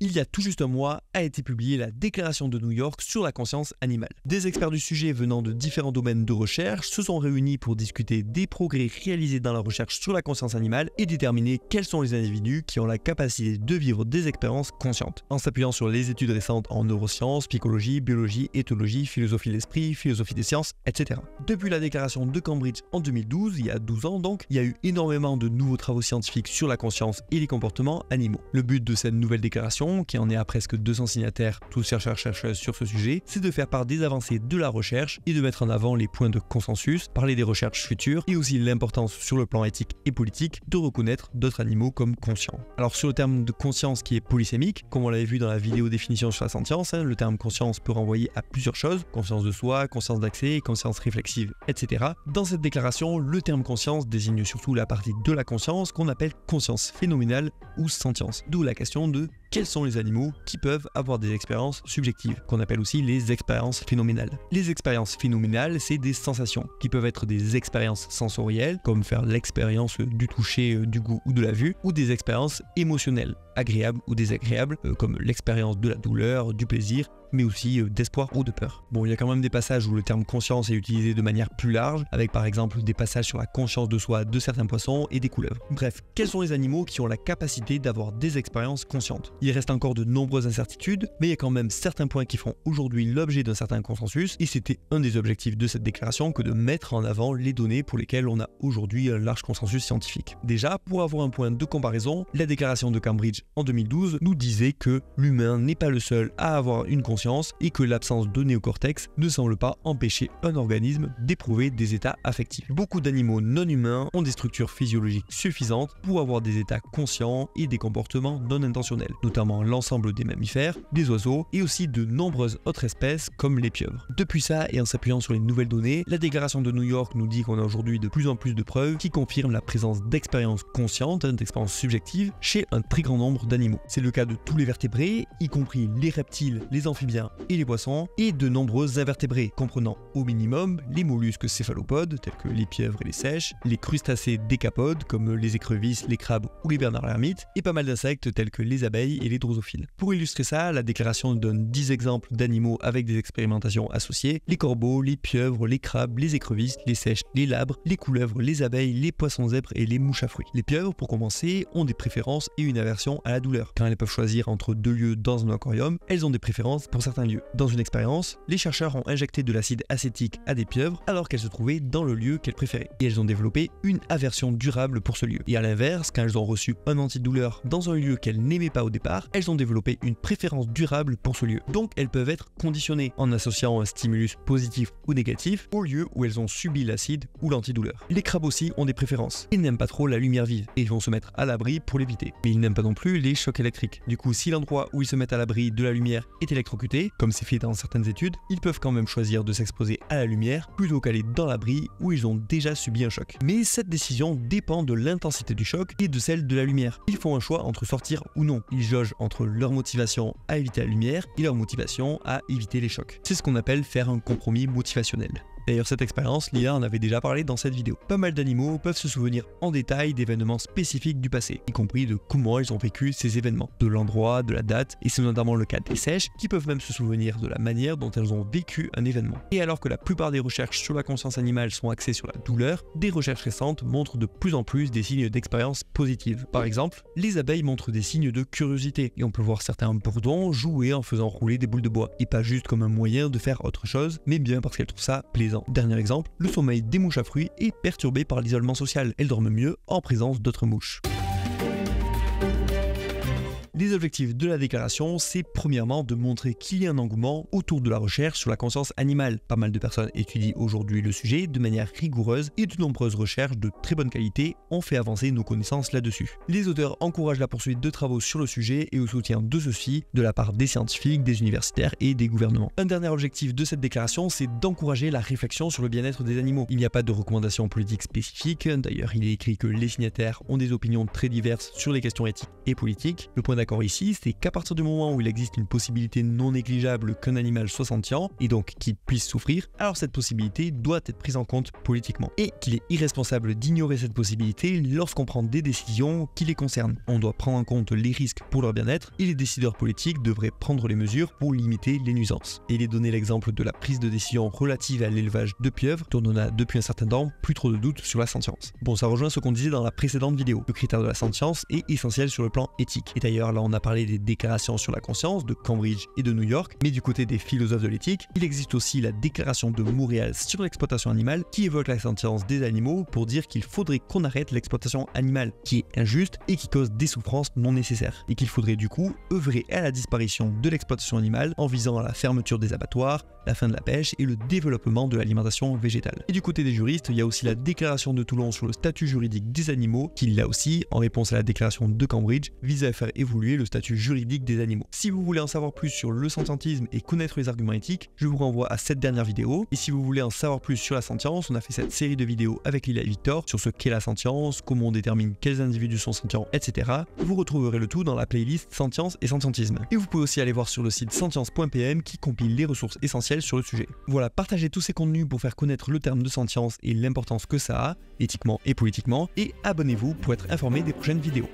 Il y a tout juste un mois a été publiée la Déclaration de New York sur la conscience animale. Des experts du sujet venant de différents domaines de recherche se sont réunis pour discuter des progrès réalisés dans la recherche sur la conscience animale et déterminer quels sont les individus qui ont la capacité de vivre des expériences conscientes. En s'appuyant sur les études récentes en neurosciences, psychologie, biologie, éthologie, philosophie de l'esprit, philosophie des sciences, etc. Depuis la déclaration de Cambridge en 2012, il y a 12 ans donc, il y a eu énormément de nouveaux travaux scientifiques sur la conscience et les comportements animaux. Le but de cette nouvelle déclaration, qui en est à presque 200 signataires, tous chercheurs-chercheuses sur ce sujet, c'est de faire part des avancées de la recherche et de mettre en avant les points de consensus, parler des recherches futures et aussi l'importance sur le plan éthique et politique de reconnaître d'autres animaux comme conscients. Alors sur le terme de conscience qui est polysémique, comme on l'avait vu dans la vidéo définition sur la sentience, le terme conscience peut renvoyer à plusieurs choses, conscience de soi, conscience d'accès, conscience réflexive, etc. Dans cette déclaration, le terme conscience désigne surtout la partie de la conscience qu'on appelle conscience phénoménale ou sentience, d'où la question de quels sont les animaux qui peuvent avoir des expériences subjectives, qu'on appelle aussi les expériences phénoménales. Les expériences phénoménales, c'est des sensations, qui peuvent être des expériences sensorielles, comme faire l'expérience du toucher, du goût ou de la vue, ou des expériences émotionnelles, agréables ou désagréables, comme l'expérience de la douleur, du plaisir, mais aussi d'espoir ou de peur. Bon, il y a quand même des passages où le terme conscience est utilisé de manière plus large, avec par exemple des passages sur la conscience de soi de certains poissons et des couleuvres. Bref, quels sont les animaux qui ont la capacité d'avoir des expériences conscientes? Il reste encore de nombreuses incertitudes, mais il y a quand même certains points qui font aujourd'hui l'objet d'un certain consensus, et c'était un des objectifs de cette déclaration que de mettre en avant les données pour lesquelles on a aujourd'hui un large consensus scientifique. Déjà, pour avoir un point de comparaison, la déclaration de Cambridge en 2012 nous disait que l'humain n'est pas le seul à avoir une conscience et que l'absence de néocortex ne semble pas empêcher un organisme d'éprouver des états affectifs. Beaucoup d'animaux non humains ont des structures physiologiques suffisantes pour avoir des états conscients et des comportements non intentionnels, notamment l'ensemble des mammifères, des oiseaux et aussi de nombreuses autres espèces comme les pieuvres. Depuis ça, et en s'appuyant sur les nouvelles données, la déclaration de New York nous dit qu'on a aujourd'hui de plus en plus de preuves qui confirment la présence d'expériences conscientes, d'expériences subjectives chez un très grand nombre d'animaux. C'est le cas de tous les vertébrés, y compris les reptiles, les amphibiens et les poissons, et de nombreux invertébrés, comprenant au minimum les mollusques céphalopodes, tels que les pieuvres et les seiches, les crustacés décapodes, comme les écrevisses, les crabes ou les bernard l'ermite, et pas mal d'insectes tels que les abeilles et les drosophiles. Pour illustrer ça, la déclaration donne 10 exemples d'animaux avec des expérimentations associées: les corbeaux, les pieuvres, les crabes, les écrevisses, les seiches, les labres, les couleuvres, les abeilles, les poissons zèbres et les mouches à fruits. Les pieuvres, pour commencer, ont des préférences et une aversion à la douleur. Quand elles peuvent choisir entre deux lieux dans un aquarium, elles ont des préférences pour certains lieux. Dans une expérience, les chercheurs ont injecté de l'acide acétique à des pieuvres alors qu'elles se trouvaient dans le lieu qu'elles préféraient. Et elles ont développé une aversion durable pour ce lieu. Et à l'inverse, quand elles ont reçu un antidouleur dans un lieu qu'elles n'aimaient pas au départ, elles ont développé une préférence durable pour ce lieu. Donc elles peuvent être conditionnées en associant un stimulus positif ou négatif au lieu où elles ont subi l'acide ou l'antidouleur. Les crabes aussi ont des préférences. Ils n'aiment pas trop la lumière vive et ils vont se mettre à l'abri pour l'éviter. Mais ils n'aiment pas non plus les chocs électriques. Du coup, si l'endroit où ils se mettent à l'abri de la lumière est électrocuté, comme c'est fait dans certaines études, ils peuvent quand même choisir de s'exposer à la lumière plutôt qu'aller dans l'abri où ils ont déjà subi un choc. Mais cette décision dépend de l'intensité du choc et de celle de la lumière. Ils font un choix entre sortir ou non. Ils jaugent entre leur motivation à éviter la lumière et leur motivation à éviter les chocs. C'est ce qu'on appelle faire un compromis motivationnel. D'ailleurs, cette expérience, Lila en avait déjà parlé dans cette vidéo. Pas mal d'animaux peuvent se souvenir en détail d'événements spécifiques du passé, y compris de comment ils ont vécu ces événements, de l'endroit, de la date, et c'est notamment le cas des seiches, qui peuvent même se souvenir de la manière dont elles ont vécu un événement. Et alors que la plupart des recherches sur la conscience animale sont axées sur la douleur, des recherches récentes montrent de plus en plus des signes d'expérience positive. Par exemple, les abeilles montrent des signes de curiosité, et on peut voir certains bourdons jouer en faisant rouler des boules de bois, et pas juste comme un moyen de faire autre chose, mais bien parce qu'elles trouvent ça plaisant. Dernier exemple, le sommeil des mouches à fruits est perturbé par l'isolement social. Elles dorment mieux en présence d'autres mouches. Les objectifs de la déclaration, c'est premièrement de montrer qu'il y a un engouement autour de la recherche sur la conscience animale. Pas mal de personnes étudient aujourd'hui le sujet de manière rigoureuse et de nombreuses recherches de très bonne qualité ont fait avancer nos connaissances là-dessus. Les auteurs encouragent la poursuite de travaux sur le sujet et au soutien de ceux-ci de la part des scientifiques, des universitaires et des gouvernements. Un dernier objectif de cette déclaration, c'est d'encourager la réflexion sur le bien-être des animaux. Il n'y a pas de recommandations politiques spécifiques, d'ailleurs il est écrit que les signataires ont des opinions très diverses sur les questions éthiques et politiques. Le point d'accord ici, c'est qu'à partir du moment où il existe une possibilité non négligeable qu'un animal soit sentient, et donc qu'il puisse souffrir, alors cette possibilité doit être prise en compte politiquement. Et qu'il est irresponsable d'ignorer cette possibilité lorsqu'on prend des décisions qui les concernent. On doit prendre en compte les risques pour leur bien-être, et les décideurs politiques devraient prendre les mesures pour limiter les nuisances. Et il est donné l'exemple de la prise de décision relative à l'élevage de pieuvres, dont on a depuis un certain temps plus trop de doutes sur la sentience. Bon, ça rejoint ce qu'on disait dans la précédente vidéo. Le critère de la sentience est essentiel sur le plan éthique. Et d'ailleurs, là on a parlé des déclarations sur la conscience de Cambridge et de New York, mais du côté des philosophes de l'éthique, il existe aussi la déclaration de Montréal sur l'exploitation animale qui évoque la sentience des animaux pour dire qu'il faudrait qu'on arrête l'exploitation animale qui est injuste et qui cause des souffrances non nécessaires. Et qu'il faudrait du coup œuvrer à la disparition de l'exploitation animale en visant à la fermeture des abattoirs, la fin de la pêche et le développement de l'alimentation végétale. Et du côté des juristes, il y a aussi la déclaration de Toulon sur le statut juridique des animaux qui, là aussi, en réponse à la déclaration de Cambridge, vise à faire évoluer le statut juridique des animaux. Si vous voulez en savoir plus sur le sentientisme et connaître les arguments éthiques, je vous renvoie à cette dernière vidéo. Et si vous voulez en savoir plus sur la sentience, on a fait cette série de vidéos avec Lila et Victor sur ce qu'est la sentience, comment on détermine quels individus sont sentients, etc. Vous retrouverez le tout dans la playlist Sentience et Sentientisme. Et vous pouvez aussi aller voir sur le site sentience.pm qui compile les ressources essentielles sur le sujet. Voilà, partagez tous ces contenus pour faire connaître le terme de sentience et l'importance que ça a, éthiquement et politiquement, et abonnez-vous pour être informé des prochaines vidéos.